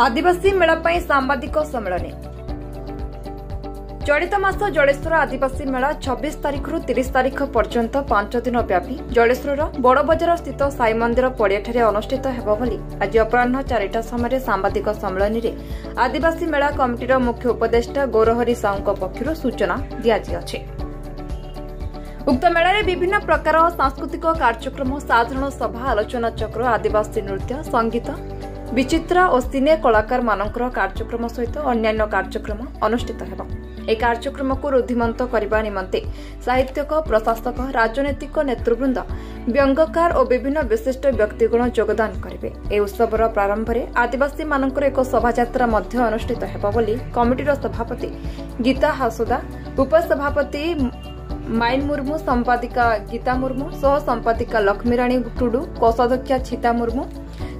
आदिवासी मेला ପାଇଁ ସାମ୍ବାଦିକ ସମ୍ମିଳନୀ। ଚଳିତ ମାସ ଜଳେଶ୍ୱର ଆଦିବାସୀ ମେଳା 26 ତାରିଖରୁ 30 ତାରିଖ ପର୍ଯ୍ୟନ୍ତ 5 ଦିନ ବ୍ୟାପୀ ଜଳେଶ୍ୱରର ବଡ଼ବଜାର ସ୍ଥିତ ସାଇ ମନ୍ଦିର ପଡ଼ିଆଠାରେ ଅନୁଷ୍ଠିତ ହେବ ବୋଲି ଆଜି ଅପରାହ୍ନ 4ଟା ସମୟରେ ସାମ୍ବାଦିକ ସମ୍ମିଳନୀରେ ଆଦିବାସୀ ମେଳା କମିଟିର ମୁଖ୍ୟ ଉପଦେଷ୍ଟା ଗୌରହରି ସାହୁଙ୍କ ପକ୍ଷରୁ ସୂଚନା ଦିଆଯାଇଛି। उक्त मेलाରେ ବିଭିନ୍ନ ପ୍ରକାର ସାଂସ୍କୃତିକ କାର୍ଯ୍ୟକ୍ରମ, ସାଧାରଣ ସଭା, ଆଲୋଚନା ଚକ୍ର, ଆଦିବାସୀ ନୃତ୍ୟ, ସଙ୍ଗୀତ, ବିଚିତ୍ର ଓ ସିନେ କଳାକାର ମାନଙ୍କର କାର୍ଯ୍ୟକ୍ରମ ସହିତ ଅନ୍ୟାନ୍ୟ କାର୍ଯ୍ୟକ୍ରମ ଅନୁଷ୍ଠିତ ହେବ। ଏହି କାର୍ଯ୍ୟକ୍ରମକୁ ରୁଦ୍ଧିମନ୍ତ କରିବା ନିମନ୍ତେ ସାହିତ୍ୟକ, ପ୍ରଶାସକ, ରାଜନୈତିକ ନେତୃବୃନ୍ଦ, ବ୍ୟଙ୍ଗକାର ଓ ବିଭିନ୍ନ ବିଶିଷ୍ଟ ବ୍ୟକ୍ତିଗଣ ଯୋଗଦାନ କରିବେ। ଏହି ଉତ୍ସବର ପ୍ରାରମ୍ଭରେ ଆଦିବାସୀମାନଙ୍କର ଏକ ଶୋଭାଯାତ୍ରା ମଧ୍ୟ ଅନୁଷ୍ଠିତ ହେବ ବୋଲି କମିଟିର ସଭାପତି ଗୀତା ହାସୋଦା, ଉପସଭାପତି माइन मुर्मू, संपादिका गीता मुर्मू, सह संपादिका लक्ष्मीराणी टुडू, कोषाध्यक्षा छिता मुर्मू,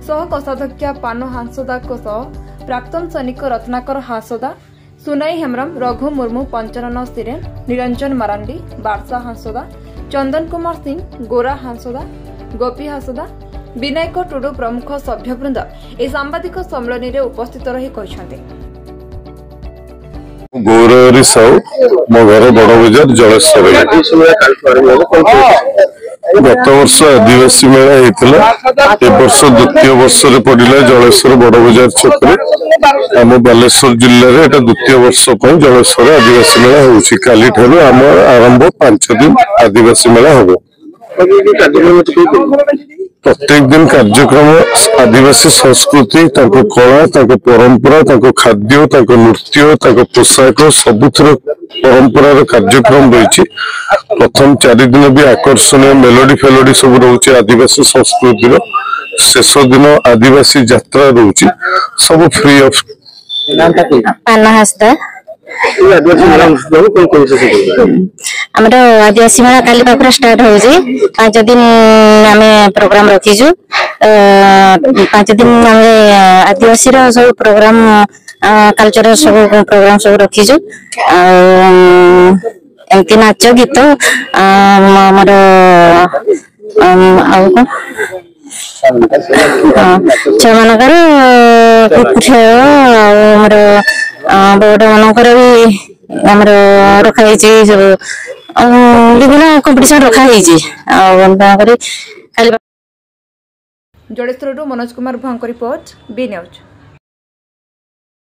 सह कोषाध्यक्षा पानो हांसोदा प्राक्तन सैनिक रत्नाकर हांसोदा, सुनाई हेम्रम, रघु मुर्मू, पंचानन सिरेन, निरंजन मारांडी, बारसा हांसोदा, चंदन कुमार सिंह, गोरा हांसोदा, गोपी हांसोदा, विनायक टुडू प्रमुख सभ्यवृंद ए सांबादिक सम्मेलन में उपस्थित रही कहते। गौरहरि साहू मो घर बड़बजार जलेश्वर। गत वर्ष आदिवासी मेला होता ए वर्ष द्वितीय वर्ष पड़ा जलेश्वर बड़बजार छक आम बालेश्वर जिले में द्वितीय वर्ष जलेश्वर आदिवासी मेला होली आम आरंभ 5 दिन आदिवासी मेला हम। प्रत्येक दिन कार्यक्रम आदिवासी संस्कृति, कला, परंपरा, खाद्य, नृत्य, पोशाक सबुथ परंपरार कार्यक्रम रही। प्रथम 4 दिन भी आकर्षणीय मेलोडी फेलोडी सब रोचे आदिवासी संस्कृतिर। शेष दिन आदिवासी यात्रा रोचे सब फ्री ऑफ। आदिवासी मेला काली पाखुरा स्टार्ट हो 5 दिन आम प्रोग्राम रखीजु। 5 दिन आम आदिवासी सब प्रोग्राम कल्चरल सब प्रोग्राम सब रखीजु। एमती नाच गीत आमर छुआ मानकर बड़ मानकर भी आमर रखाई सब विभिन्न कंपिटिशन रखाई। जलेश्वर मनोज कुमार भांग रिपोर्ट बी न्यूज।